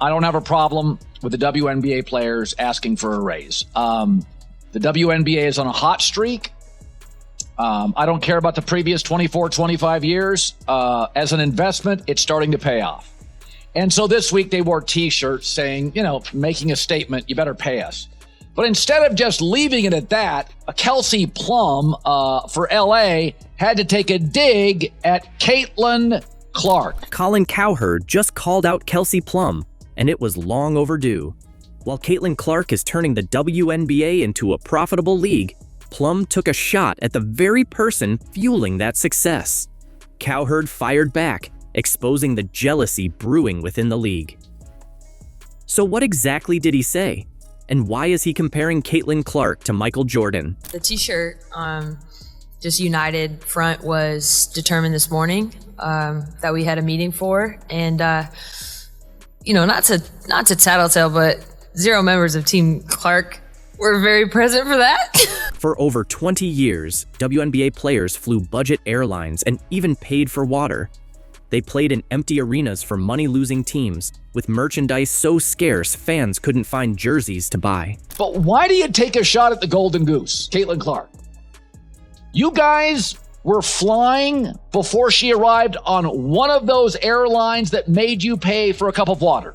I don't have a problem with the WNBA players asking for a raise. The WNBA is on a hot streak. I don't care about the previous 24, 25 years. As an investment, it's starting to pay off. And so this week they wore T-shirts saying, making a statement, you better pay us. But instead of just leaving it at that, Kelsey Plum for L.A. had to take a dig at Caitlin Clark. Colin Cowherd just called out Kelsey Plum, and it was long overdue. While Caitlin Clark is turning the WNBA into a profitable league, Plum took a shot at the very person fueling that success. Cowherd fired back, exposing the jealousy brewing within the league. So what exactly did he say? And why is he comparing Caitlin Clark to Michael Jordan? The t-shirt, just United front, was determined this morning that we had a meeting for. And, not to tattletale, but 0 members of Team Clark were very present for that. For over 20 years, WNBA players flew budget airlines and even paid for water. They played in empty arenas for money-losing teams, with merchandise so scarce fans couldn't find jerseys to buy. But why do you take a shot at the Golden Goose, Caitlin Clark? You guys were flying before she arrived on one of those airlines that made you pay for a cup of water.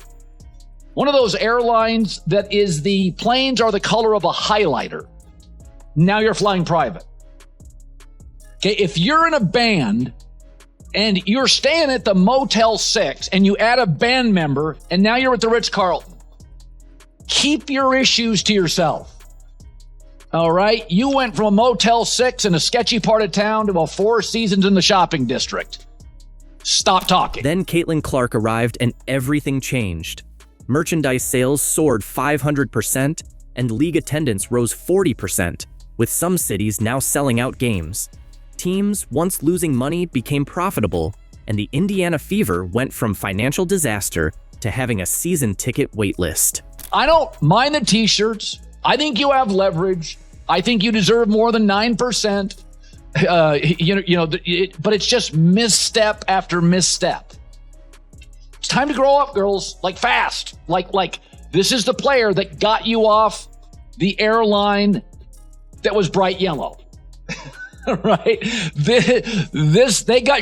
One of those airlines that is the planes are the color of a highlighter. Now you're flying private. Okay, if you're in a band and you're staying at the Motel 6 and you add a band member and now you're at the Ritz-Carlton, keep your issues to yourself. All right? You went from a Motel 6 in a sketchy part of town to a Four Seasons in the shopping district. Stop talking. Then Caitlin Clark arrived and everything changed. Merchandise sales soared 500% and league attendance rose 40%, with some cities now selling out games. Teams once losing money became profitable, and the Indiana Fever went from financial disaster to having a season ticket wait list. I don't mind the t-shirts. I think you have leverage. I think you deserve more than 9%. But it's just misstep after misstep. It's time to grow up, girls. Fast. Like this is the player that got you off the airline that was bright yellow. Right?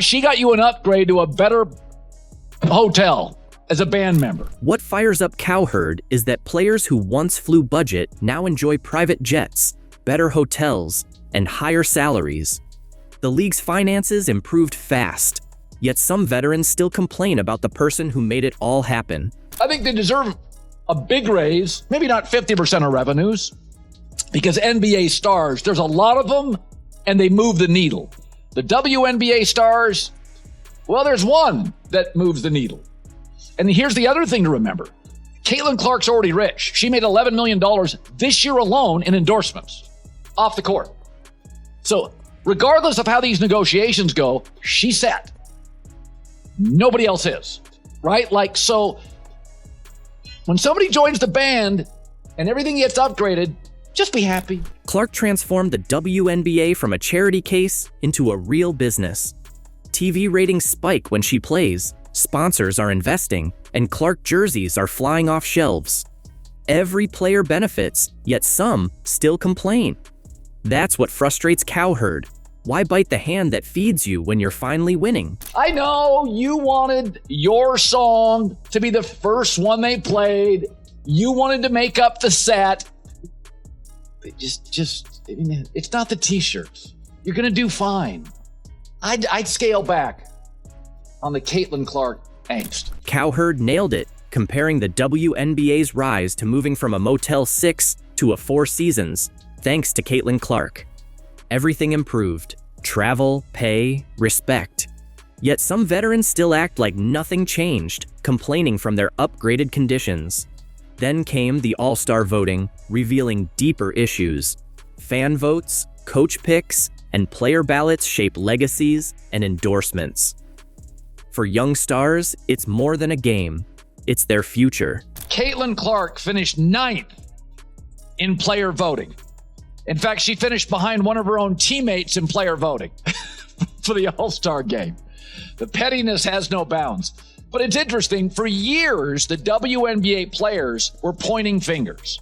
She got you an upgrade to a better hotel as a band member. What fires up Cowherd is that players who once flew budget now enjoy private jets, better hotels, and higher salaries. The league's finances improved fast, yet some veterans still complain about the person who made it all happen. I think they deserve a big raise, maybe not 50% of revenues, because NBA stars, there's a lot of them, and they move the needle. The WNBA stars, well, there's one that moves the needle. And here's the other thing to remember. Caitlin Clark's already rich. She made $11 million this year alone in endorsements off the court. So regardless of how these negotiations go, she's set. Nobody else is, right? So when somebody joins the band and everything gets upgraded, just be happy. Clark transformed the WNBA from a charity case into a real business. TV ratings spike when she plays, sponsors are investing, and Clark jerseys are flying off shelves. Every player benefits, yet some still complain. That's what frustrates Cowherd. Why bite the hand that feeds you when you're finally winning? I know you wanted your song to be the first one they played. You wanted to make up the set. It's not the t-shirts. You're going to do fine. I'd scale back on the Caitlin Clark angst. Cowherd nailed it, comparing the WNBA's rise to moving from a Motel 6 to a Four Seasons, thanks to Caitlin Clark. Everything improved. Travel, pay, respect. Yet some veterans still act like nothing changed, complaining from their upgraded conditions. Then came the All-Star voting, revealing deeper issues. Fan votes, coach picks, and player ballots shape legacies and endorsements. For young stars, it's more than a game. It's their future. Caitlin Clark finished 9th in player voting. In fact, she finished behind one of her own teammates in player voting for the All-Star game. The pettiness has no bounds. But it's interesting. For years, the WNBA players were pointing fingers.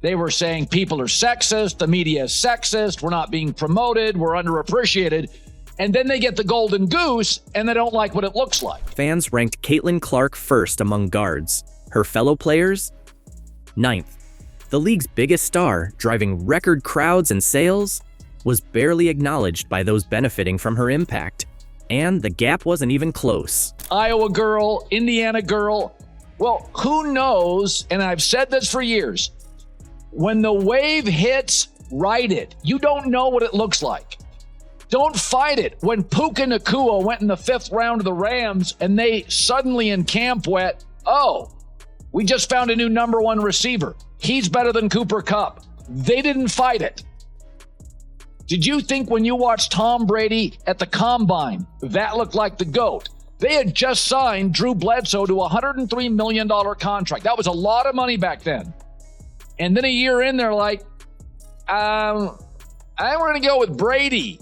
They were saying people are sexist, the media is sexist, we're not being promoted, we're underappreciated. And then they get the golden goose, and they don't like what it looks like. Fans ranked Caitlin Clark first among guards. Her fellow players? Ninth. The league's biggest star, driving record crowds and sales, was barely acknowledged by those benefiting from her impact. And the gap wasn't even close. Iowa girl, Indiana girl. Well, who knows, and I've said this for years, when the wave hits, ride it. You don't know what it looks like. Don't fight it. When Puka Nacua went in the 5th round of the Rams and they suddenly in camp went, oh, we just found a new number 1 receiver. He's better than Cooper Kupp. They didn't fight it. Did you think when you watched Tom Brady at the Combine, that looked like the GOAT? They had just signed Drew Bledsoe to a $103 million contract. That was a lot of money back then. And then a year in, they're like, I'm going to go with Brady.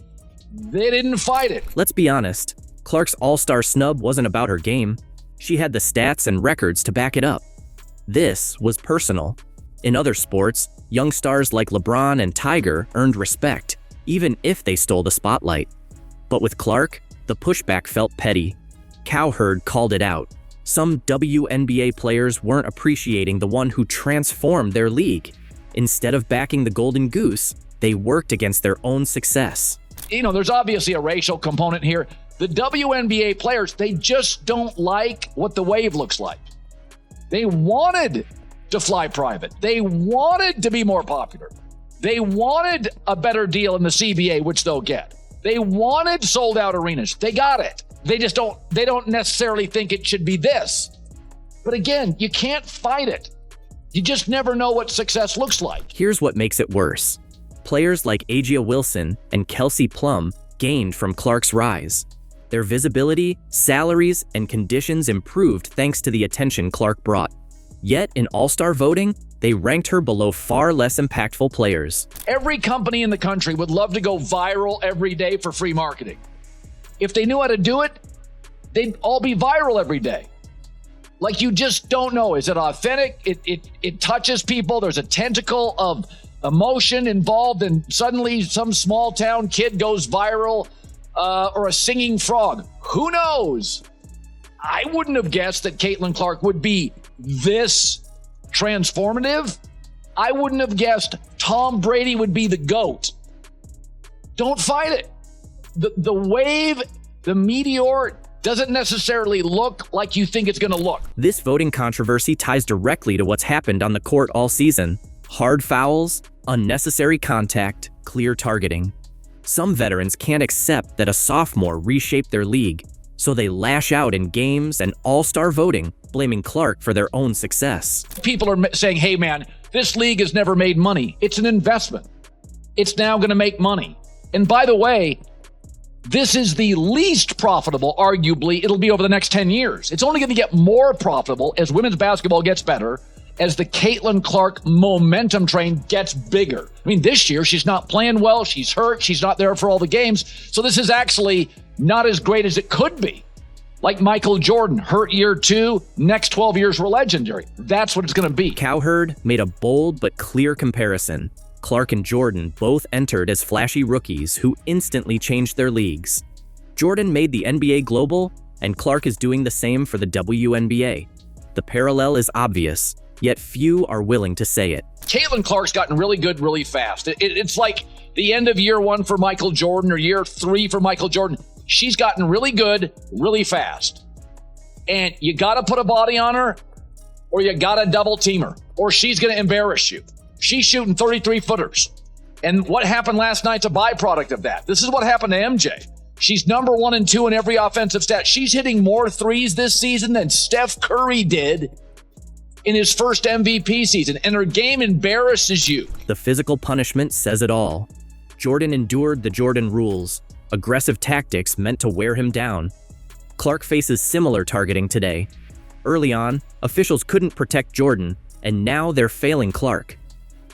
They didn't fight it. Let's be honest. Clark's all-star snub wasn't about her game. She had the stats and records to back it up. This was personal. In other sports, young stars like LeBron and Tiger earned respect, even if they stole the spotlight. But with Clark, the pushback felt petty. Cowherd called it out. Some WNBA players weren't appreciating the one who transformed their league. Instead of backing the golden goose, they worked against their own success. There's obviously a racial component here. The WNBA players, they just don't like what the wave looks like. They wanted to fly private. They wanted to be more popular. They wanted a better deal in the CBA, which they'll get. They wanted sold out arenas. They got it. They don't necessarily think it should be this. But again, you can't fight it. You just never know what success looks like. Here's what makes it worse. Players like Agia Wilson and Kelsey Plum gained from Clark's rise. Their visibility, salaries, and conditions improved thanks to the attention Clark brought. Yet in all-star voting, they ranked her below far less impactful players. Every company in the country would love to go viral every day for free marketing. If they knew how to do it, they'd all be viral every day. Like, you just don't know. Is it authentic? It touches people. There's a tentacle of emotion involved, and suddenly some small town kid goes viral, or a singing frog. Who knows? I wouldn't have guessed that Caitlin Clark would be this transformative. I wouldn't have guessed Tom Brady would be the GOAT. Don't fight it. The wave, the meteor, doesn't necessarily look like you think it's going to look. This voting controversy ties directly to what's happened on the court all season. Hard fouls, unnecessary contact, clear targeting. Some veterans can't accept that a sophomore reshaped their league, so they lash out in games and all-star voting, blaming Clark for their own success. People are saying, hey man, this league has never made money. It's an investment. It's now going to make money. And by the way, this is the least profitable, arguably, it'll be over the next 10 years. It's only going to get more profitable as women's basketball gets better, as the Caitlin Clark momentum train gets bigger. I mean, this year, she's not playing well. She's hurt. She's not there for all the games. So this is actually not as great as it could be. Like Michael Jordan, hurt year 2, next 12 years were legendary. That's what it's going to be. Cowherd made a bold but clear comparison. Clark and Jordan both entered as flashy rookies who instantly changed their leagues. Jordan made the NBA global, and Clark is doing the same for the WNBA. The parallel is obvious, yet few are willing to say it. Caitlin Clark's gotten really good really fast. It's like the end of year 1 for Michael Jordan or year 3 for Michael Jordan. She's gotten really good really fast. And you got to put a body on her, or you got to double team her, or she's going to embarrass you. She's shooting 33-footers. And what happened last night's a byproduct of that. This is what happened to MJ. She's number 1 and 2 in every offensive stat. She's hitting more threes this season than Steph Curry did in his first MVP season. And her game embarrasses you. The physical punishment says it all. Jordan endured the Jordan rules, aggressive tactics meant to wear him down. Clark faces similar targeting today. Early on, officials couldn't protect Jordan, and now they're failing Clark.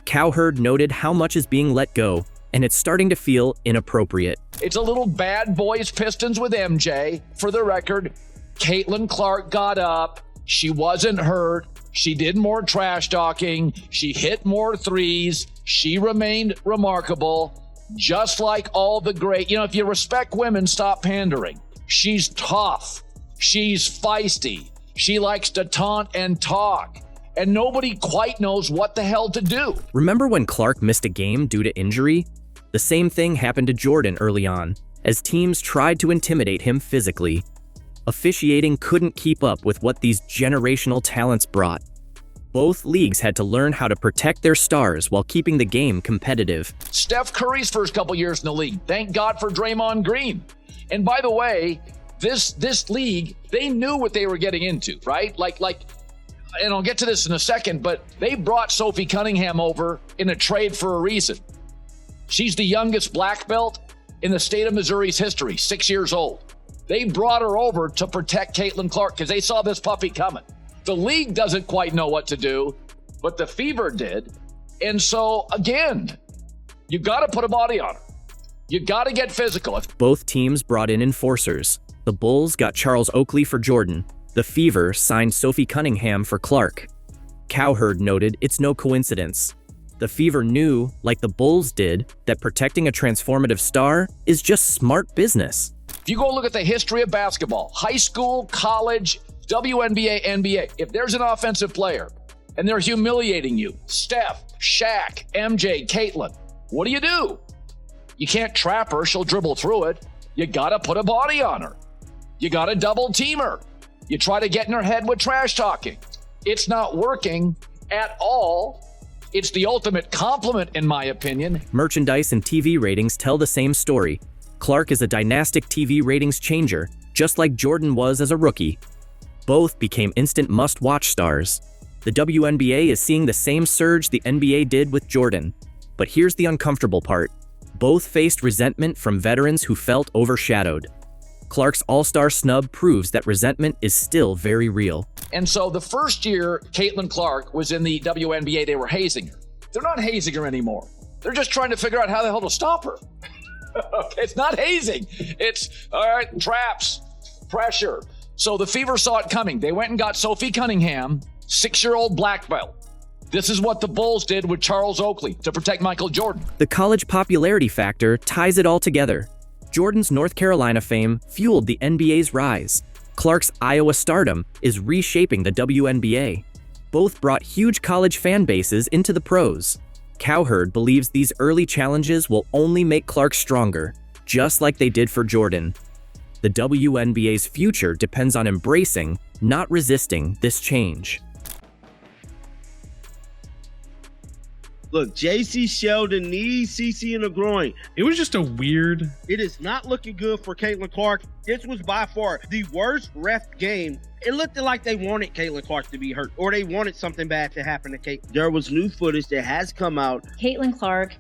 Cowherd noted how much is being let go, and it's starting to feel inappropriate. It's a little bad boys Pistons with MJ. For the record, Caitlin Clark got up. She wasn't hurt. She did more trash talking. She hit more threes. She remained remarkable, just like all the great. If you respect women, stop pandering. She's tough. She's feisty. She likes to taunt and talk. And nobody quite knows what the hell to do. Remember when Clark missed a game due to injury? The same thing happened to Jordan early on, as teams tried to intimidate him physically. Officiating couldn't keep up with what these generational talents brought. Both leagues had to learn how to protect their stars while keeping the game competitive. Steph Curry's first couple years in the league. Thank God for Draymond Green. And by the way, this league, they knew what they were getting into, right? Like, and I'll get to this in a second, but they brought Sophie Cunningham over in a trade for a reason. She's the youngest black belt in the state of Missouri's history, 6 years old. They brought her over to protect Caitlin Clark because they saw this puppy coming. The league doesn't quite know what to do, but the Fever did. And so, again, you got to put a body on her. You got to get physical. Both teams brought in enforcers. The Bulls got Charles Oakley for Jordan. The Fever signed Sophie Cunningham for Clark. Cowherd noted it's no coincidence. The Fever knew, like the Bulls did, that protecting a transformative star is just smart business. If you go look at the history of basketball, high school, college, WNBA, NBA, if there's an offensive player and they're humiliating you, Steph, Shaq, MJ, Caitlin, what do? You can't trap her. She'll dribble through it. You got to put a body on her. You got to double team her. You try to get in her head with trash talking. It's not working at all. It's the ultimate compliment, in my opinion. Merchandise and TV ratings tell the same story. Clark is a dynastic TV ratings changer, just like Jordan was as a rookie. Both became instant must-watch stars. The WNBA is seeing the same surge the NBA did with Jordan. But here's the uncomfortable part. Both faced resentment from veterans who felt overshadowed. Clark's All-Star snub proves that resentment is still very real. And so the first year Caitlin Clark was in the WNBA, they were hazing her. They're not hazing her anymore. They're just trying to figure out how the hell to stop her. Okay, it's not hazing. It's, all right, traps, pressure. So the Fever saw it coming. They went and got Sophie Cunningham, 6-year-old black belt. This is what the Bulls did with Charles Oakley to protect Michael Jordan. The college popularity factor ties it all together. Jordan's North Carolina fame fueled the NBA's rise. Clark's Iowa stardom is reshaping the WNBA. Both brought huge college fan bases into the pros. Cowherd believes these early challenges will only make Clark stronger, just like they did for Jordan. The WNBA's future depends on embracing, not resisting, this change. Look, J.C. Sheldon needs CC in the groin. It was just a weird... It is not looking good for Caitlin Clark. This was by far the worst ref game. It looked like they wanted Caitlin Clark to be hurt, or they wanted something bad to happen to Kate. There was new footage that has come out. Caitlin Clark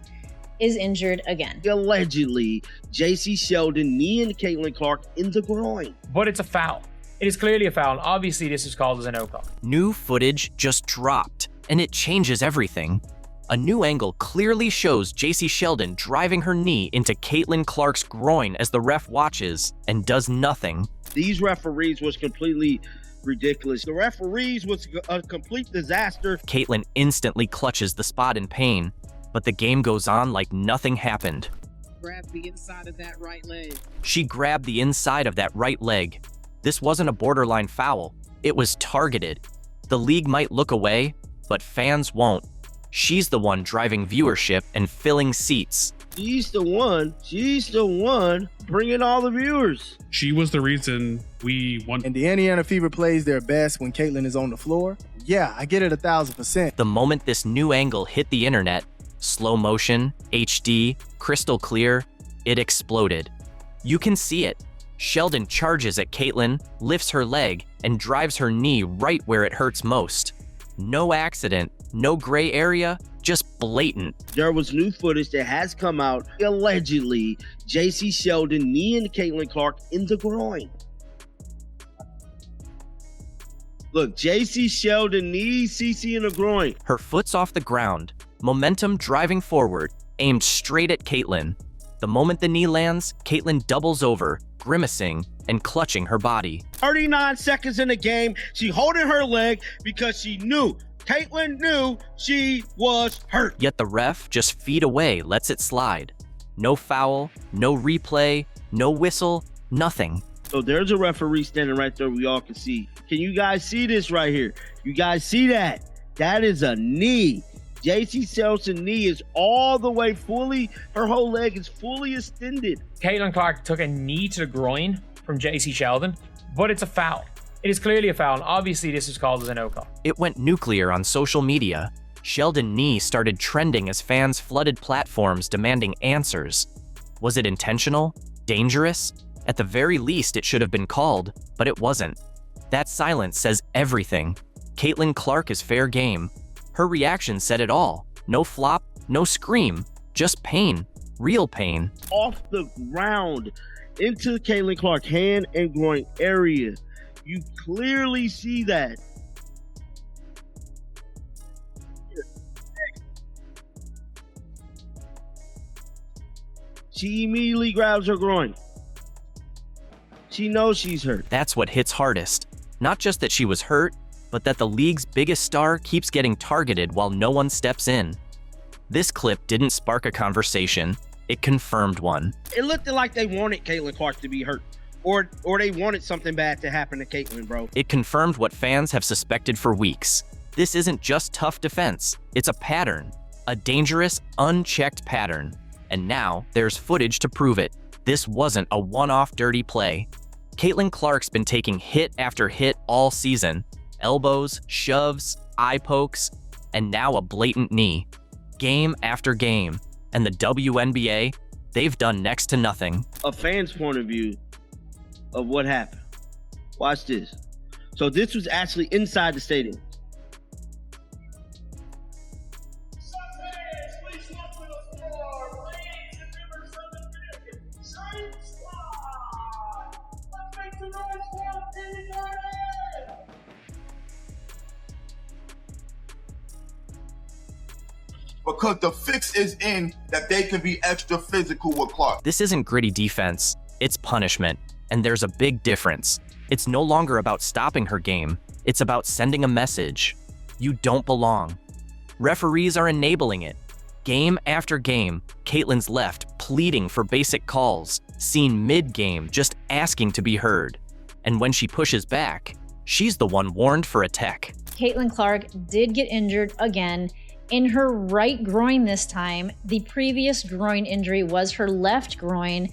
is injured again. Allegedly, J.C. Sheldon kneeing Caitlin Clark in the groin. But it's a foul. It is clearly a foul. Obviously, this is called as a no call. New footage just dropped, and it changes everything. A new angle clearly shows J.C. Sheldon driving her knee into Caitlin Clark's groin as the ref watches and does nothing. These referees was completely ridiculous. The referees was a complete disaster. Caitlin instantly clutches the spot in pain, but the game goes on like nothing happened. Grab the inside of that right leg. She grabbed the inside of that right leg. This wasn't a borderline foul. It was targeted. The league might look away, but fans won't. She's the one driving viewership and filling seats. She's the one bringing all the viewers. She was the reason we won. And the Indiana Fever plays their best when Caitlin is on the floor. Yeah, I get it 1,000%. The moment this new angle hit the internet, slow motion, HD, crystal clear, it exploded. You can see it. Sheldon charges at Caitlin, lifts her leg, and drives her knee right where it hurts most. No accident, no gray area, just blatant. There was new footage that has come out. Allegedly, J.C. Sheldon kneeing Caitlin Clark in the groin. Look, J.C. Sheldon needs CC in the groin. Her foot's off the ground, momentum driving forward, aimed straight at Caitlin. The moment the knee lands, Caitlin doubles over, grimacing, and clutching her body. 39 seconds in the game, she holding her leg because she knew, Caitlyn knew she was hurt. Yet the ref, just feet away, lets it slide. No foul, no replay, no whistle, nothing. So there's a referee standing right there we all can see. Can you guys see this right here? You guys see that? That is a knee. JC Selson knee is all the way fully, her whole leg is fully extended. Caitlin Clark took a knee to the groin from JC Sheldon, but it's a foul. It is clearly a foul, and obviously this was called as a no call. It went nuclear on social media. Sheldon knee started trending as fans flooded platforms demanding answers. Was it intentional? Dangerous? At the very least, it should have been called, but it wasn't. That silence says everything. Caitlin Clark is fair game. Her reaction said it all. No flop, no scream, just pain, real pain. Off the ground into Caitlin Clark hand and groin area. You clearly see that. She immediately grabs her groin. She knows she's hurt. That's what hits hardest. Not just that she was hurt, but that the league's biggest star keeps getting targeted while no one steps in. This clip didn't spark a conversation, it confirmed one. It looked like they wanted Caitlin Clark to be hurt. Or they wanted something bad to happen to Caitlin, bro. It confirmed what fans have suspected for weeks. This isn't just tough defense, it's a pattern. A dangerous, unchecked pattern. And now, there's footage to prove it. This wasn't a one-off dirty play. Caitlin Clark's been taking hit after hit all season. Elbows, shoves, eye pokes, and now a blatant knee. Game after game. And the WNBA, they've done next to nothing. A fan's point of view of what happened. Watch this. So this was actually inside the stadium. Because the fix is in that they can be extra physical with Clark. This isn't gritty defense, it's punishment. And there's a big difference. It's no longer about stopping her game, it's about sending a message. You don't belong. Referees are enabling it. Game after game, Caitlin's left pleading for basic calls, seen mid-game just asking to be heard. And when she pushes back, she's the one warned for a tech. Caitlin Clark did get injured again in her right groin this time. The previous groin injury was her left groin,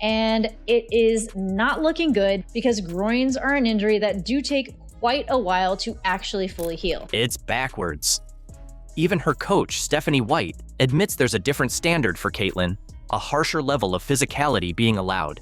and it is not looking good because groins are an injury that do take quite a while to actually fully heal. It's backwards. Even her coach, Stephanie White, admits there's a different standard for Caitlin, a harsher level of physicality being allowed.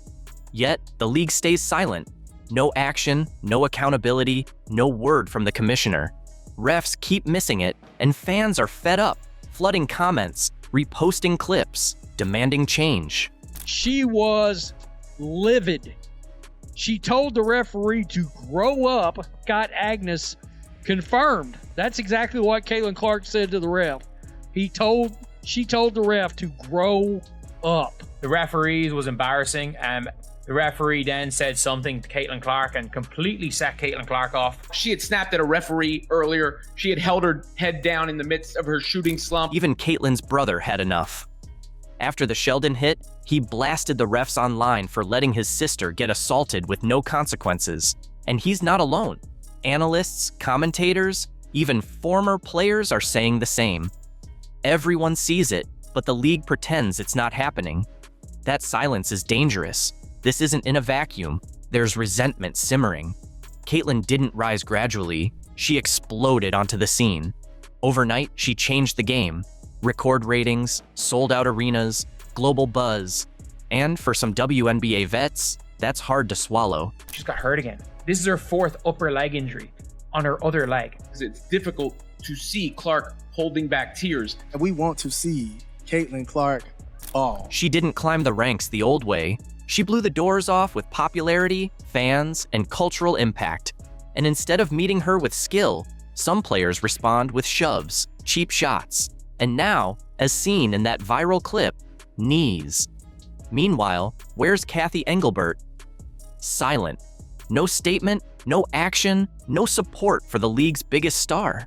Yet, the league stays silent. No action, no accountability, no word from the commissioner. Refs keep missing it, and fans are fed up, flooding comments, reposting clips, demanding change. She was livid. She told the referee to grow up. Got Agnes confirmed. That's exactly what Caitlin Clark said to the ref. She told the ref to grow up. The referee was embarrassing. The referee then said something to Caitlin Clark and completely set Caitlin Clark off. She had snapped at a referee earlier. She had held her head down in the midst of her shooting slump. Even Caitlin's brother had enough. After the Sheldon hit, he blasted the refs online for letting his sister get assaulted with no consequences. And he's not alone. Analysts, commentators, even former players are saying the same. Everyone sees it, but the league pretends it's not happening. That silence is dangerous. This isn't in a vacuum. There's resentment simmering. Caitlin didn't rise gradually. She exploded onto the scene. Overnight, she changed the game. Record ratings, sold-out arenas, global buzz. And for some WNBA vets, that's hard to swallow. She's got hurt again. This is her fourth upper leg injury on her other leg. It's difficult to see Clark holding back tears. And we want to see Caitlin Clark ball. She didn't climb the ranks the old way. She blew the doors off with popularity, fans, and cultural impact. And instead of meeting her with skill, some players respond with shoves, cheap shots. And now, as seen in that viral clip, knees. Meanwhile, where's Kathy Engelbert? silent. No statement, no action, no support for the league's biggest star.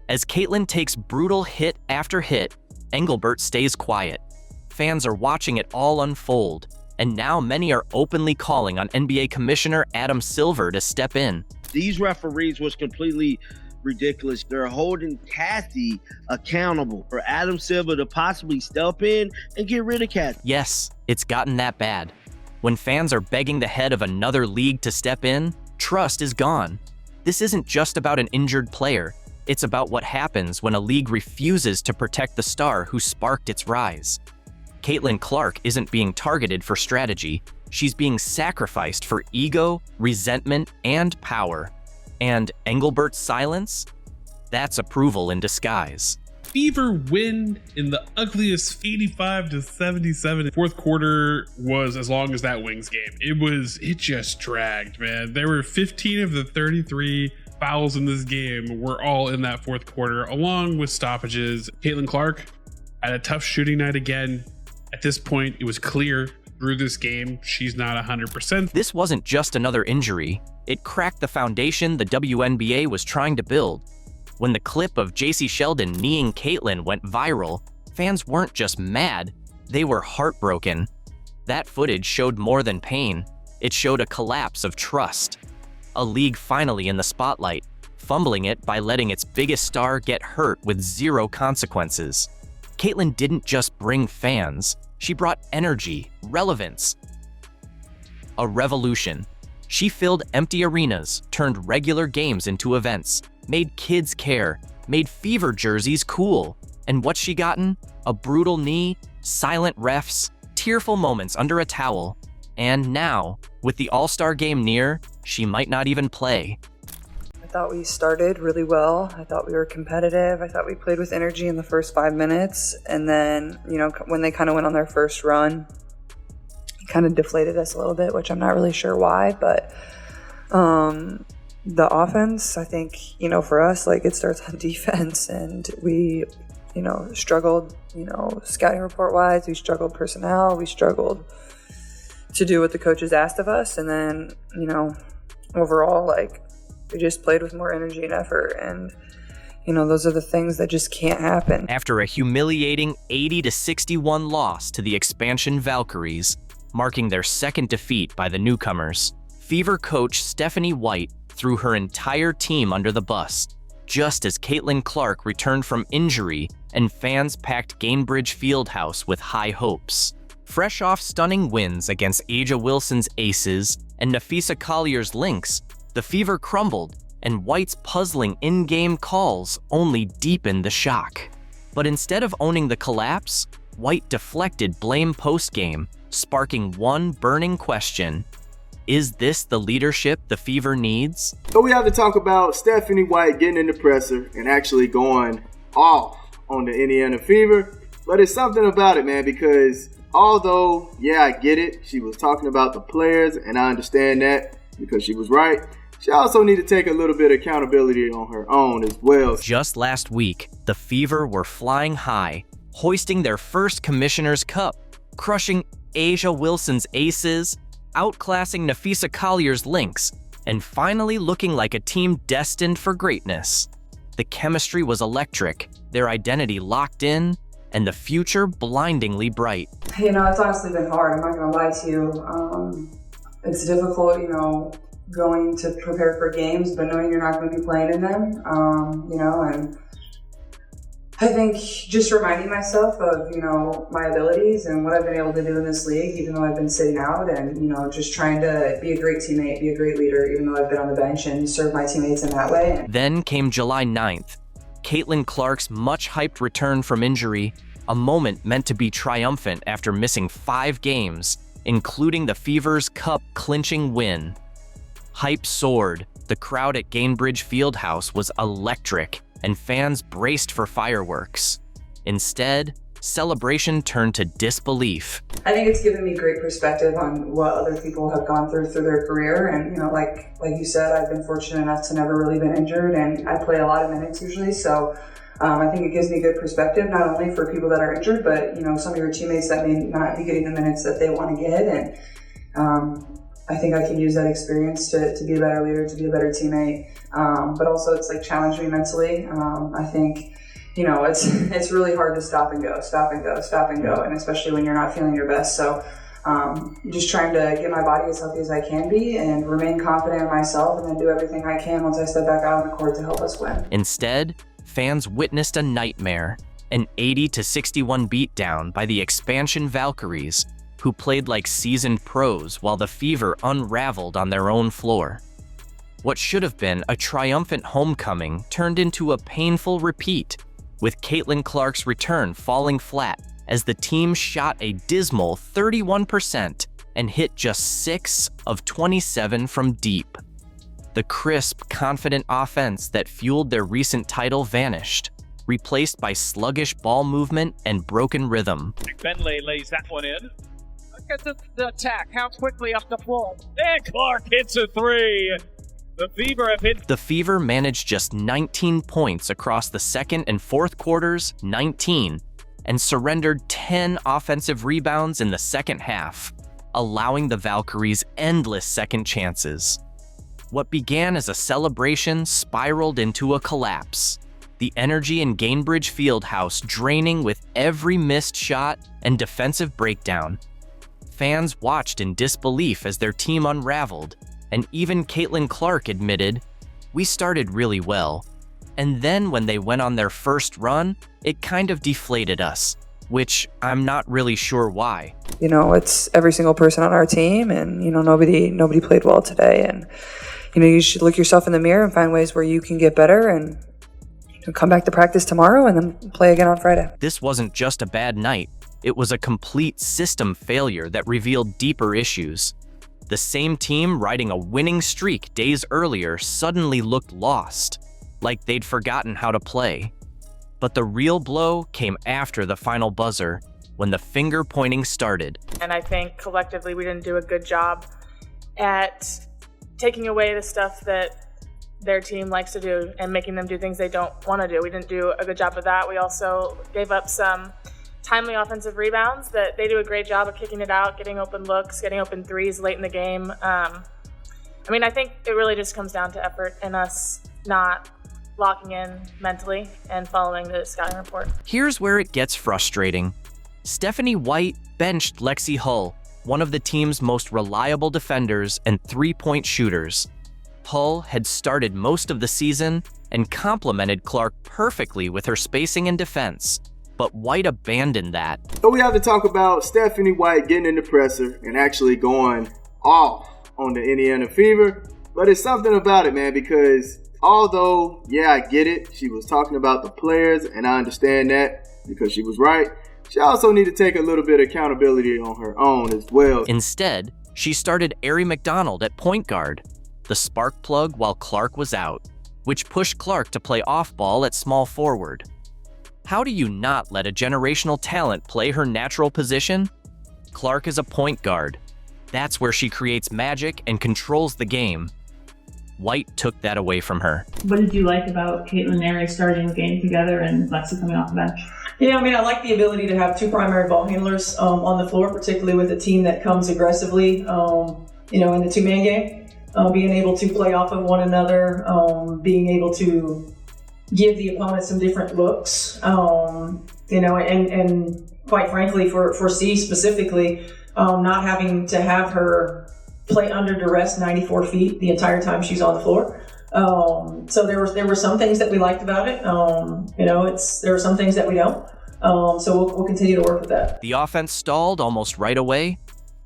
As Caitlin takes brutal hit after hit, Engelbert stays quiet. Fans are watching it all unfold, and now many are openly calling on NBA Commissioner Adam Silver to step in. These referees was completely ridiculous. They're holding Kathy accountable for Adam Silver to possibly step in and get rid of Kathy. Yes, it's gotten that bad. When fans are begging the head of another league to step in, trust is gone. This isn't just about an injured player. It's about what happens when a league refuses to protect the star who sparked its rise. Caitlin Clark isn't being targeted for strategy. She's being sacrificed for ego, resentment, and power. And Engelbert's silence? That's approval in disguise. Fever win in the ugliest 85-77. Fourth quarter was as long as that Wings game. It just dragged, man. There were 15 of the 33 fouls in this game were all in that fourth quarter, along with stoppages. Caitlin Clark had a tough shooting night again. At this point, it was clear through this game she's not 100%. This wasn't just another injury. It cracked the foundation the WNBA was trying to build. When the clip of J.C. Sheldon kneeing Caitlin went viral, fans weren't just mad, they were heartbroken. That footage showed more than pain. It showed a collapse of trust. A league finally in the spotlight, fumbling it by letting its biggest star get hurt with zero consequences. Caitlin didn't just bring fans, she brought energy, relevance, a revolution. She filled empty arenas, turned regular games into events, made kids care, made Fever jerseys cool. And what's she gotten? A brutal knee, silent refs, tearful moments under a towel. And now, with the All-Star game near, she might not even play. I thought we started really well. I thought we were competitive. I thought we played with energy in the first 5 minutes. And then, when they kind of went on their first run, it kind of deflated us a little bit, which I'm not really sure why. But the offense, I think, for us, it starts on defense. And we, struggled, scouting report-wise. We struggled personnel. We struggled to do what the coaches asked of us. And then, overall, we just played with more energy and effort. And, those are the things that just can't happen. After a humiliating 80-61 loss to the expansion Valkyries, marking their second defeat by the newcomers, Fever coach Stephanie White threw her entire team under the bus, just as Caitlin Clark returned from injury and fans packed Gainbridge Fieldhouse with high hopes. Fresh off stunning wins against Aja Wilson's Aces and Nafisa Collier's Lynx, the Fever crumbled, and White's puzzling in-game calls only deepened the shock. But instead of owning the collapse, White deflected blame post-game, sparking one burning question. Is this the leadership the Fever needs? So we have to talk about Stephanie White getting in the presser and actually going off on the Indiana Fever. But it's something about it, man, because although, yeah, I get it, she was talking about the players, and I understand that because she was right. She also need to take a little bit of accountability on her own as well. Just last week, the Fever were flying high, hoisting their first Commissioner's Cup, crushing Aja Wilson's Aces, outclassing Nafisa Collier's Lynx, and finally looking like a team destined for greatness. The chemistry was electric, their identity locked in, and the future blindingly bright. It's honestly been hard. I'm not going to lie to you. It's difficult, going to prepare for games, but knowing you're not going to be playing in them, and I think just reminding myself of, my abilities and what I've been able to do in this league, even though I've been sitting out, and, just trying to be a great teammate, be a great leader, even though I've been on the bench, and serve my teammates in that way. Then came July 9th, Caitlin Clark's much-hyped return from injury, a moment meant to be triumphant after missing 5 games, including the Fever's cup-clinching win. Hype soared, the crowd at Gainbridge Fieldhouse was electric, and fans braced for fireworks. Instead, celebration turned to disbelief. I think it's given me great perspective on what other people have gone through their career, and like you said, I've been fortunate enough to never really been injured, and I play a lot of minutes usually, so I think it gives me good perspective, not only for people that are injured, but some of your teammates that may not be getting the minutes that they want to get, and I think I can use that experience to be a better leader, to be a better teammate. But also it's like challenge me mentally. I think, it's really hard to stop and go, and especially when you're not feeling your best. So just trying to get my body as healthy as I can be and remain confident in myself, and then do everything I can once I step back out on the court to help us win. Instead, fans witnessed a nightmare, an 80-61 beatdown by the expansion Valkyries, who played like seasoned pros while the Fever unraveled on their own floor. What should have been a triumphant homecoming turned into a painful repeat, with Caitlin Clark's return falling flat as the team shot a dismal 31% and hit just 6 of 27 from deep. The crisp, confident offense that fueled their recent title vanished, replaced by sluggish ball movement and broken rhythm. Bentley lays that one in. Look at the attack, how quickly up the floor. And Clark hits a three. The Fever managed just 19 points across the second and fourth quarters, 19, and surrendered 10 offensive rebounds in the second half, allowing the Valkyries endless second chances. What began as a celebration spiraled into a collapse, the energy in Gainbridge Fieldhouse draining with every missed shot and defensive breakdown. Fans watched in disbelief as their team unraveled, and even Caitlin Clark admitted, "We started really well, and then when they went on their first run, it kind of deflated us," which I'm not really sure why. It's every single person on our team, and nobody played well today, and you should look yourself in the mirror and find ways where you can get better, and come back to practice tomorrow and then play again on Friday. This wasn't just a bad night, it was a complete system failure that revealed deeper issues. The same team riding a winning streak days earlier suddenly looked lost, like they'd forgotten how to play. But the real blow came after the final buzzer, when the finger pointing started. And I think collectively we didn't do a good job at taking away the stuff that their team likes to do and making them do things they don't want to do. We didn't do a good job of that. We also gave up some timely offensive rebounds that they do a great job of kicking it out, getting open looks, getting open threes late in the game. I think it really just comes down to effort and us not locking in mentally and following the scouting report. Here's where it gets frustrating. Stephanie White benched Lexi Hull, one of the team's most reliable defenders and three-point shooters. Hull had started most of the season and complemented Clark perfectly with her spacing and defense. But White abandoned that. So we have to talk about Stephanie White getting in the presser and actually going off on the Indiana Fever. But it's something about it, man, because although, I get it, she was talking about the players, and I understand that because she was right, she also needed to take a little bit of accountability on her own as well. Instead, she started Ari McDonald at point guard, the spark plug while Clark was out, which pushed Clark to play off-ball at small forward. How do you not let a generational talent play her natural position? Clark is a point guard. That's where she creates magic and controls the game. White took that away from her. What did you like about Caitlin and Ari starting the game together and Lexi coming off the bench? I like the ability to have two primary ball handlers on the floor, particularly with a team that comes aggressively, in the two-man game. Being able to play off of one another, being able to give the opponent some different looks, and quite frankly for C specifically, not having to have her play under duress 94 feet the entire time she's on the floor. So there were some things that we liked about it. There were some things that we don't. So we'll continue to work with that. The offense stalled almost right away.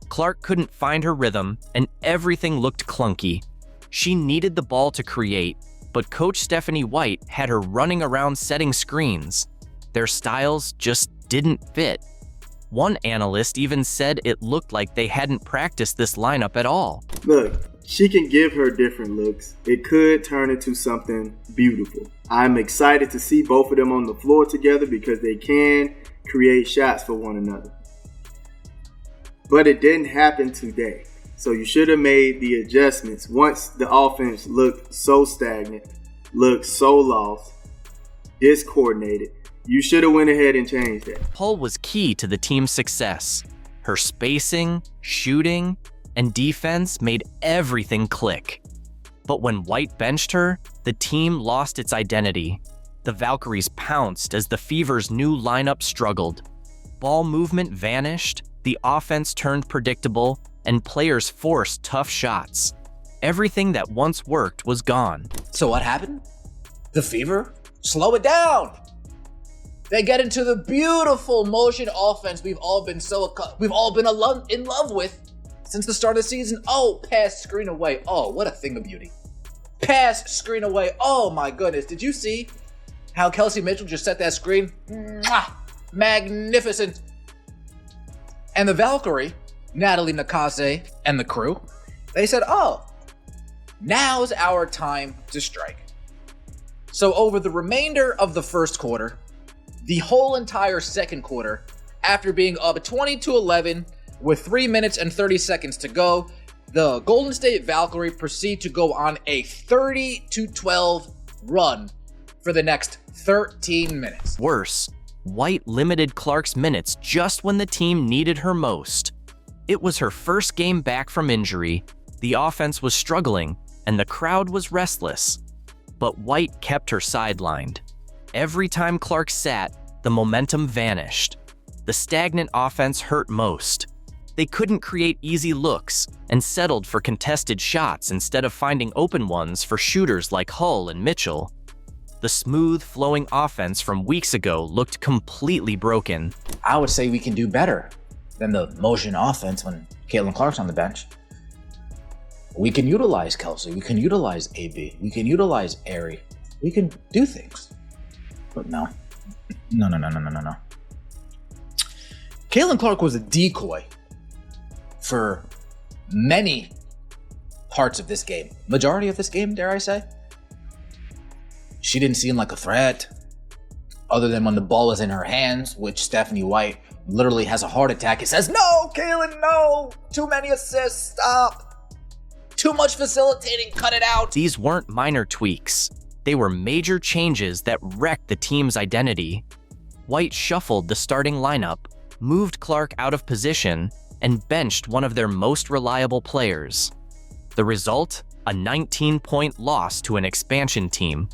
Clark couldn't find her rhythm, and everything looked clunky. She needed the ball to create, but Coach Stephanie White had her running around setting screens. Their styles just didn't fit. One analyst even said it looked like they hadn't practiced this lineup at all. Look, she can give her different looks. It could turn into something beautiful. I'm excited to see both of them on the floor together because they can create shots for one another. But it didn't happen today. So you should have made the adjustments once the offense looked so stagnant, looked so lost, discoordinated. You should have went ahead and changed that. Hull was key to the team's success. Her spacing, shooting, and defense made everything click. But when White benched her, the team lost its identity. The Valkyries pounced as the Fever's new lineup struggled. Ball movement vanished, the offense turned predictable, and players forced tough shots. Everything that once worked was gone. So what happened? The Fever? Slow it down! They get into the beautiful motion offense we've all been in love with since the start of the season. Oh, pass, screen away. Oh, what a thing of beauty. Pass, screen away. Oh my goodness. Did you see how Kelsey Mitchell just set that screen? Mwah! Magnificent. And the Valkyrie, Natalie Nakase, and the crew, they said, oh, now's our time to strike. So over the remainder of the first quarter, the whole entire second quarter, after being up 20-11 with 3 minutes and 30 seconds to go, the Golden State Valkyrie proceed to go on a 30-12 run for the next 13 minutes. Worse, White limited Clark's minutes just when the team needed her most. It was her first game back from injury, the offense was struggling, and the crowd was restless. But White kept her sidelined. Every time Clark sat, the momentum vanished. The stagnant offense hurt most. They couldn't create easy looks and settled for contested shots instead of finding open ones for shooters like Hull and Mitchell. The smooth, flowing offense from weeks ago looked completely broken. I would say we can do better than the motion offense when Caitlin Clark's on the bench. We can utilize Kelsey. We can utilize AB. We can utilize Aerie. We can do things. But no. Caitlin Clark was a decoy for many parts of this game. Majority of this game, dare I say. She didn't seem like a threat, other than when the ball was in her hands, which Stephanie White literally has a heart attack and says, no, Kaylin, no! Too many assists, stop! Too much facilitating, cut it out! These weren't minor tweaks. They were major changes that wrecked the team's identity. White shuffled the starting lineup, moved Clark out of position, and benched one of their most reliable players. The result? A 19-point loss to an expansion team.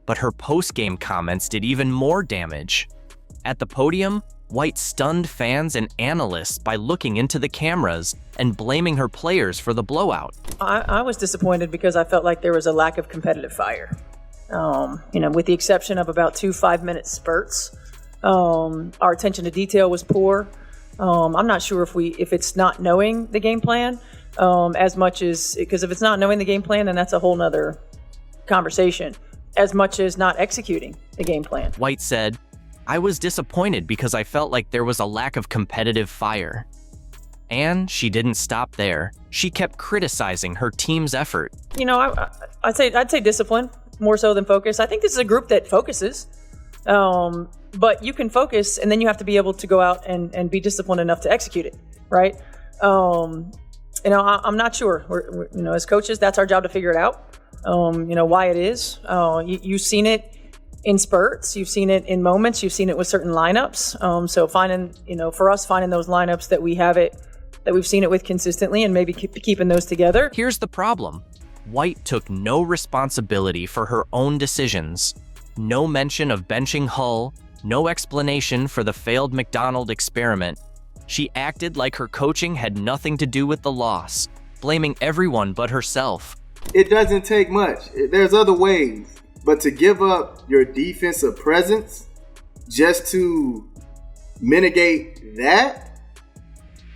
But her post-game comments did even more damage. At the podium, White stunned fans and analysts by looking into the cameras and blaming her players for the blowout. I was disappointed because I felt like there was a lack of competitive fire. With the exception of about 2 5-minute spurts. Our attention to detail was poor. I'm not sure if it's not knowing the game plan as much as, because if it's not knowing the game plan, then that's a whole nother conversation, as much as not executing the game plan. White said, I was disappointed because I felt like there was a lack of competitive fire. And she didn't stop there. She kept criticizing her team's effort. I'd say discipline more so than focus. I think this is a group that focuses. But you can focus, and then you have to be able to go out and be disciplined enough to execute it, right? I'm not sure. We're, as coaches, that's our job to figure it out. Why it is. You've seen it in spurts. You've seen it in moments. You've seen it with certain lineups. So finding, for us, finding those lineups that we've seen it with consistently, and maybe keeping those together. Here's the problem. White took no responsibility for her own decisions. No mention of benching Hull. No explanation for the failed McDonald experiment. She acted like her coaching had nothing to do with the loss, blaming everyone but herself. It doesn't take much. There's other ways. But to give up your defensive presence just to mitigate that?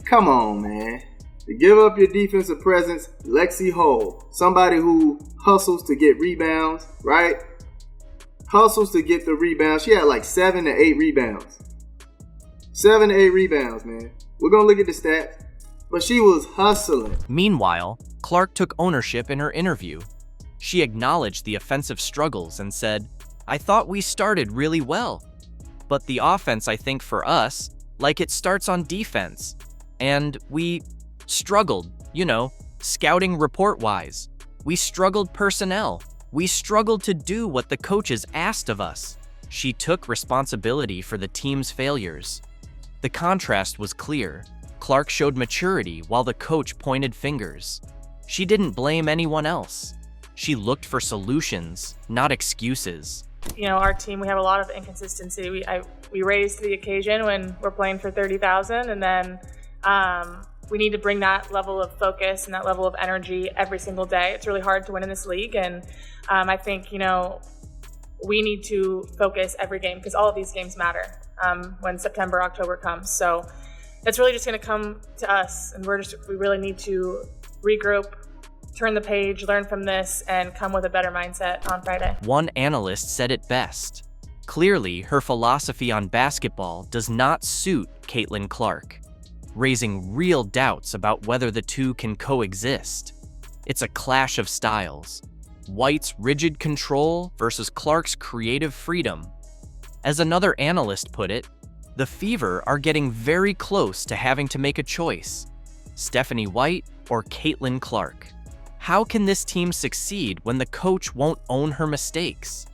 Come on, man. To give up your defensive presence, Lexi Hull, somebody who hustles to get rebounds, right? Hustles to get the rebounds. She had like 7 to 8 rebounds. 7 to 8 rebounds, man. We're going to look at the stats. But she was hustling. Meanwhile, Clark took ownership in her interview. She acknowledged the offensive struggles and said, I thought we started really well. But the offense, I think for us, it starts on defense. And we struggled, scouting report-wise. We struggled personnel. We struggled to do what the coaches asked of us. She took responsibility for the team's failures. The contrast was clear. Clark showed maturity while the coach pointed fingers. She didn't blame anyone else. She looked for solutions, not excuses. You know, our team, we have a lot of inconsistency. We raise to the occasion when we're playing for 30,000, and then we need to bring that level of focus and that level of energy every single day. It's really hard to win in this league, and I think, you know, we need to focus every game because all of these games matter when September, October comes. So it's really just going to come to us, and we really need to regroup, turn the page, learn from this, and come with a better mindset on Friday. One analyst said it best. Clearly, her philosophy on basketball does not suit Caitlin Clark, raising real doubts about whether the two can coexist. It's a clash of styles. White's rigid control versus Clark's creative freedom. As another analyst put it, the Fever are getting very close to having to make a choice. Stephanie White or Caitlin Clark? How can this team succeed when the coach won't own her mistakes?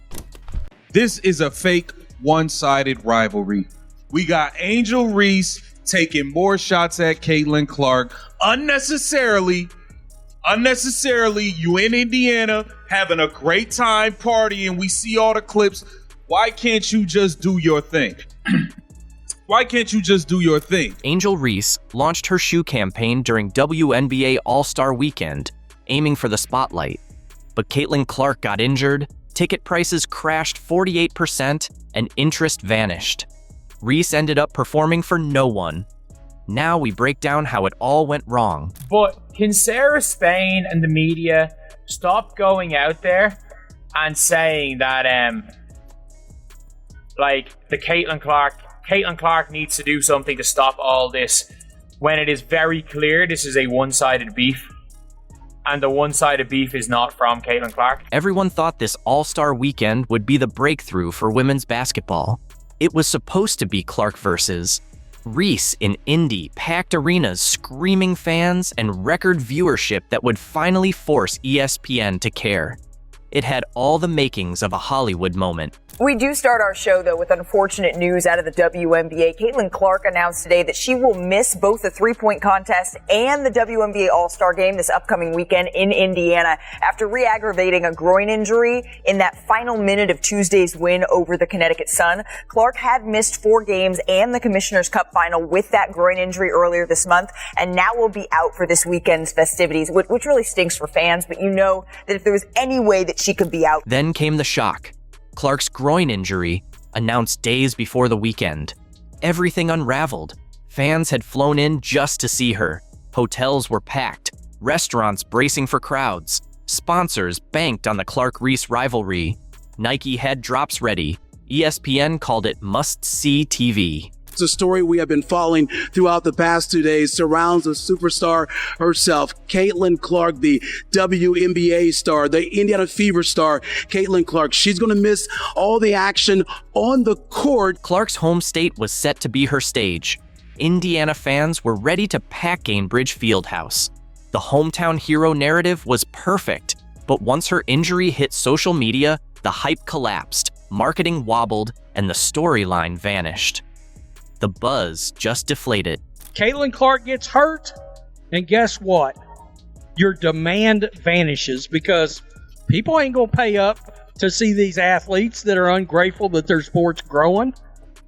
This is a fake one-sided rivalry. We got Angel Reese taking more shots at Caitlin Clark unnecessarily. You in Indiana having a great time partying. We see all the clips. Why can't you just do your thing? Angel Reese launched her shoe campaign during WNBA All-Star Weekend, aiming for the spotlight. But Caitlin Clark got injured, ticket prices crashed 48%, and interest vanished. Reese ended up performing for no one. Now we break down how it all went wrong. But can Sarah Spain and the media stop going out there and saying that, the Caitlin Clark needs to do something to stop all this, when it is very clear this is a one-sided beef, and the one-sided beef is not from Caitlin Clark? Everyone thought this All-Star Weekend would be the breakthrough for women's basketball. It was supposed to be Clark versus Reese in Indy, packed arenas, screaming fans, and record viewership that would finally force ESPN to care. It had all the makings of a Hollywood moment. We do start our show, though, with unfortunate news out of the WNBA. Caitlin Clark announced today that she will miss both the three-point contest and the WNBA All-Star Game this upcoming weekend in Indiana after re-aggravating a groin injury in that final minute of Tuesday's win over the Connecticut Sun. Clark had missed 4 games and the Commissioner's Cup final with that groin injury earlier this month, and now will be out for this weekend's festivities, which really stinks for fans, but you know that if there was any way that she could be out. Then came the shock. Clark's groin injury, announced days before the weekend. Everything unraveled. Fans had flown in just to see her. Hotels were packed, restaurants bracing for crowds. Sponsors banked on the Clark-Reese rivalry. Nike had drops ready. ESPN called it must-see TV. It's a story we have been following throughout the past 2 days, surrounds the superstar herself, Caitlin Clark, the WNBA star, the Indiana Fever star, Caitlin Clark. She's going to miss all the action on the court. Clark's home state was set to be her stage. Indiana fans were ready to pack Gainbridge Fieldhouse. The hometown hero narrative was perfect, but once her injury hit social media, the hype collapsed, marketing wobbled, and the storyline vanished. The buzz just deflated. Caitlin Clark gets hurt, and guess what? Your demand vanishes because people ain't going to pay up to see these athletes that are ungrateful that their sport's growing.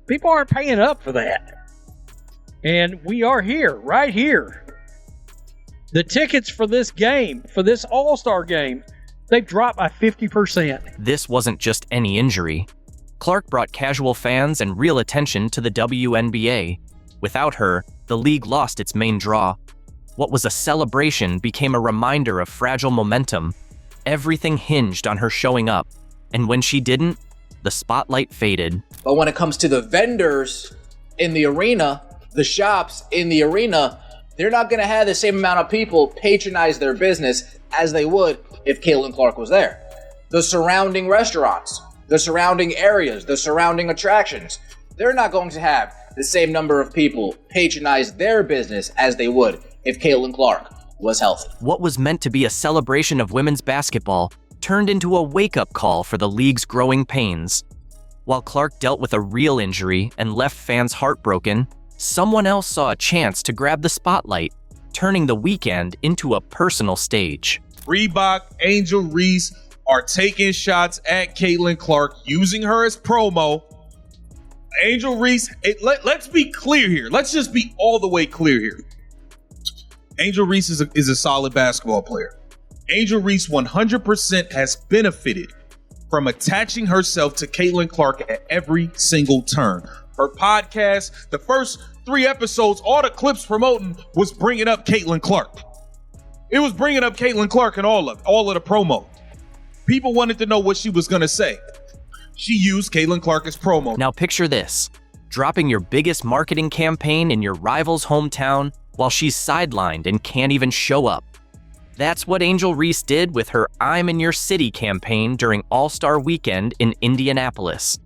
People aren't paying up for that. And we are here, right here. The tickets for this game, for this All-Star game, they've dropped by 50%. This wasn't just any injury. Clark brought casual fans and real attention to the WNBA. Without her, the league lost its main draw. What was a celebration became a reminder of fragile momentum. Everything hinged on her showing up, and when she didn't, the spotlight faded. But when it comes to the vendors in the arena, the shops in the arena, they're not going to have the same amount of people patronize their business as they would if Caitlin Clark was there. The surrounding restaurants, the surrounding areas, the surrounding attractions, they're not going to have the same number of people patronize their business as they would if Caitlin Clark was healthy. What was meant to be a celebration of women's basketball turned into a wake-up call for the league's growing pains. While Clark dealt with a real injury and left fans heartbroken, someone else saw a chance to grab the spotlight, turning the weekend into a personal stage. Reebok, Angel Reese are taking shots at Caitlin Clark, using her as promo. Angel Reese, let's be clear here. Let's just be all the way clear here. Angel Reese is a solid basketball player. Angel Reese 100% has benefited from attaching herself to Caitlin Clark at every single turn. Her podcast, the first 3 episodes, all the clips promoting was bringing up Caitlin Clark. It was bringing up Caitlin Clark in all of the promo. People wanted to know what she was going to say. She used Caitlin Clark as promo. Now picture this, dropping your biggest marketing campaign in your rival's hometown while she's sidelined and can't even show up. That's what Angel Reese did with her I'm in Your City campaign during All-Star Weekend in Indianapolis.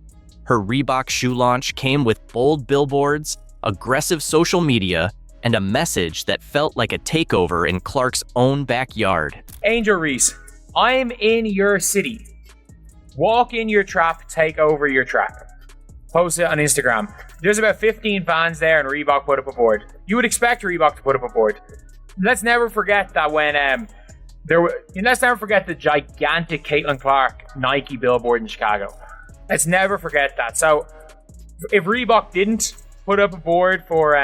Her Reebok shoe launch came with bold billboards, aggressive social media, and a message that felt like a takeover in Clark's own backyard. Angel Reese, I'm in your city. Walk in your trap, take over your trap. Post it on Instagram. There's about 15 fans there, and Reebok put up a board. You would expect Reebok to put up a board. Let's never forget that when let's never forget the gigantic Caitlin Clark Nike billboard in Chicago. Let's never forget that. So if Reebok didn't put up a board for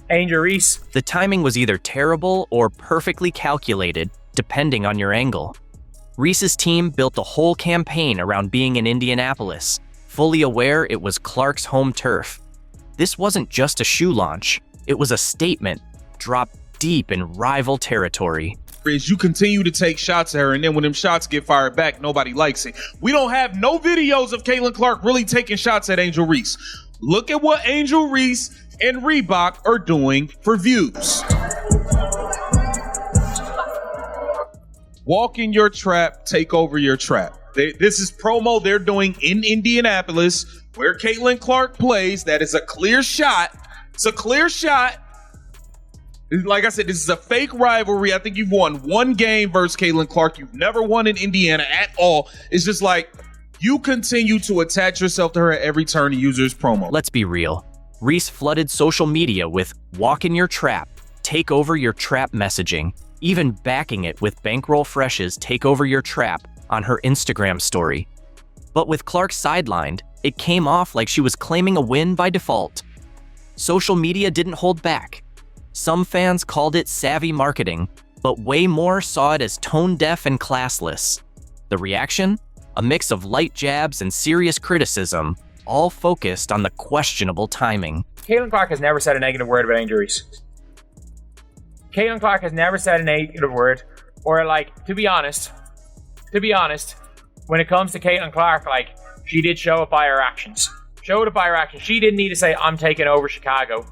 Angel Reese, the timing was either terrible or perfectly calculated, depending on your angle. Reese's team built a whole campaign around being in Indianapolis, fully aware it was Clark's home turf. This wasn't just a shoe launch, it was a statement dropped deep in rival territory. Is you continue to take shots at her, and then when them shots get fired back, nobody likes it. We don't have no videos of Caitlin Clark really taking shots at Angel Reese. Look at what Angel Reese and Reebok are doing for views. Walk in your trap, take over your trap. This is promo they're doing in Indianapolis, where Caitlin Clark plays. That is a clear shot. It's a clear shot. Like I said, this is a fake rivalry. I think you've won 1 game versus Caitlin Clark. You've never won in Indiana at all. It's just like you continue to attach yourself to her at every turn and use her as promo. Let's be real. Reese flooded social media with walk in your trap, take over your trap messaging, even backing it with Bankroll Fresh's Take Over Your Trap on her Instagram story. But with Clark sidelined, it came off like she was claiming a win by default. Social media didn't hold back. Some fans called it savvy marketing, but way more saw it as tone-deaf and classless. The reaction? A mix of light jabs and serious criticism, all focused on the questionable timing. Caitlin Clark has never said a negative word about Angel Reese. Caitlin Clark has never said a negative word, or to be honest, when it comes to Caitlin Clark, she did show it by her actions. She didn't need to say, I'm taking over Chicago.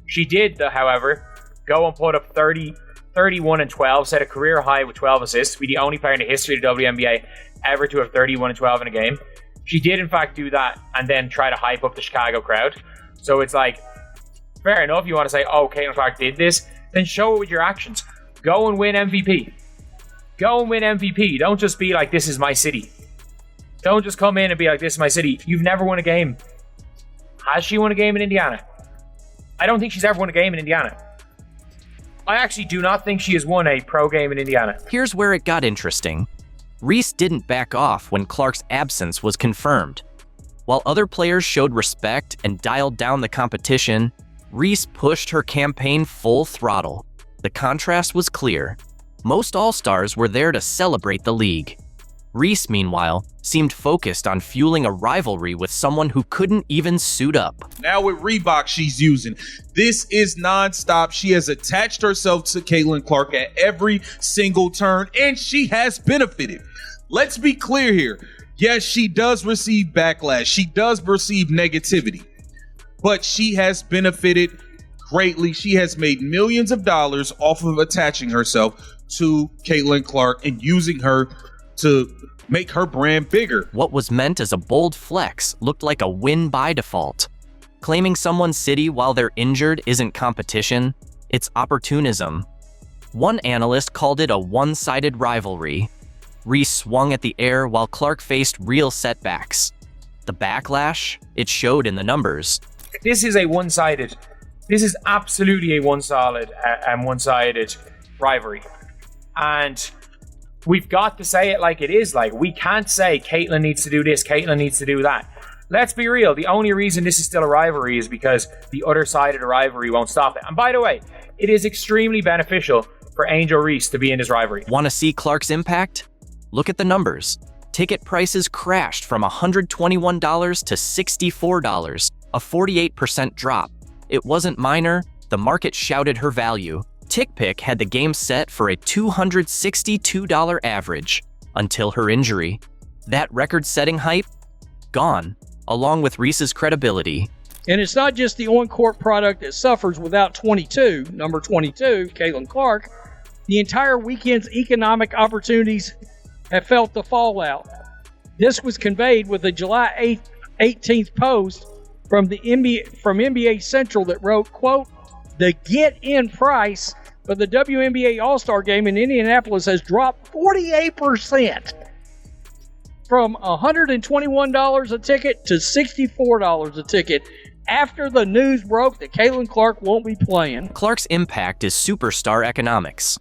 She did, though, however, go and put up 31 and 12, set a career high with 12 assists, be the only player in the history of the WNBA ever to have 31 and 12 in a game. She did, in fact, do that and then try to hype up the Chicago crowd. So it's fair enough, you want to say, oh, Caitlin Clark did this, then show it with your actions. Go and win MVP. Don't just be like, this is my city. Don't just come in and be like, this is my city. You've never won a game. Has she won a game in Indiana? I don't think she's ever won a game in Indiana. I actually do not think she has won a pro game in Indiana. Here's where it got interesting. Reese didn't back off when Clark's absence was confirmed. While other players showed respect and dialed down the competition, Reese pushed her campaign full throttle. The contrast was clear. Most All-Stars were there to celebrate the league. Reese, meanwhile, seemed focused on fueling a rivalry with someone who couldn't even suit up. Now with Reebok she's using, this is nonstop. She has attached herself to Caitlin Clark at every single turn, and she has benefited. Let's be clear here. Yes, she does receive backlash. She does receive negativity, but she has benefited greatly. She has made millions of dollars off of attaching herself to Caitlin Clark and using her to make her brand bigger. What was meant as a bold flex looked like a win by default. Claiming someone's city while they're injured isn't competition, it's opportunism. One analyst called it a one-sided rivalry. Reese swung at the air while Clark faced real setbacks. The backlash? It showed in the numbers. this is absolutely a one-sided rivalry. And we've got to say it like it is. Like, we can't say Caitlyn needs to do this, Caitlyn needs to do that. Let's be real. The only reason this is still a rivalry is because the other side of the rivalry won't stop it. And by the way, it is extremely beneficial for Angel Reese to be in this rivalry. Want to see Clark's impact? Look at the numbers. Ticket prices crashed from $121 to $64, a 48% drop. It wasn't minor. The market shouted her value. TickPick had the game set for a $262 average until her injury. That record-setting hype? Gone, along with Reese's credibility. And it's not just the on-court product that suffers without number 22, Caitlin Clark. The entire weekend's economic opportunities have felt the fallout. This was conveyed with a July 18th post from NBA Central that wrote, quote, "The get-in price for the WNBA All-Star Game in Indianapolis has dropped 48%. From $121 a ticket to $64 a ticket after the news broke that Caitlin Clark won't be playing." Clark's impact is superstar economics.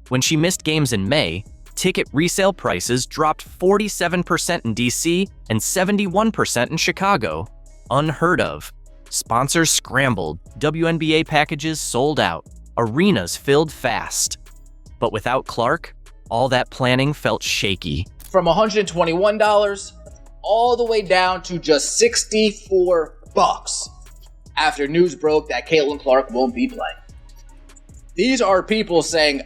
When she missed games in May, ticket resale prices dropped 47% in DC and 71% in Chicago. Unheard of. Sponsors scrambled, WNBA packages sold out, arenas filled fast. But without Clark, all that planning felt shaky. From $121 all the way down to just $64 after news broke that Caitlin Clark won't be playing. These are people saying,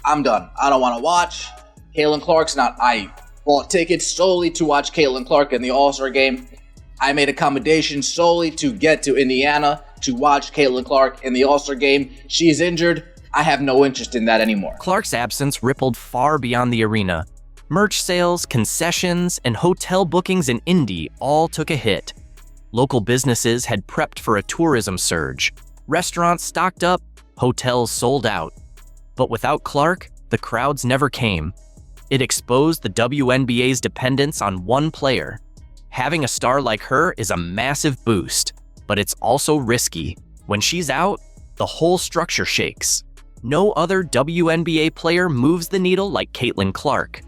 I'm done. I don't want to watch. Caitlin Clark's not. I bought tickets solely to watch Caitlin Clark in the All-Star game. I made accommodations solely to get to Indiana to watch Caitlin Clark in the All-Star game. She's injured. I have no interest in that anymore. Clark's absence rippled far beyond the arena. Merch sales, concessions, and hotel bookings in Indy all took a hit. Local businesses had prepped for a tourism surge. Restaurants stocked up, hotels sold out. But without Clark, the crowds never came. It exposed the WNBA's dependence on one player. Having a star like her is a massive boost, but it's also risky. When she's out, the whole structure shakes. No other WNBA player moves the needle like Caitlin Clark.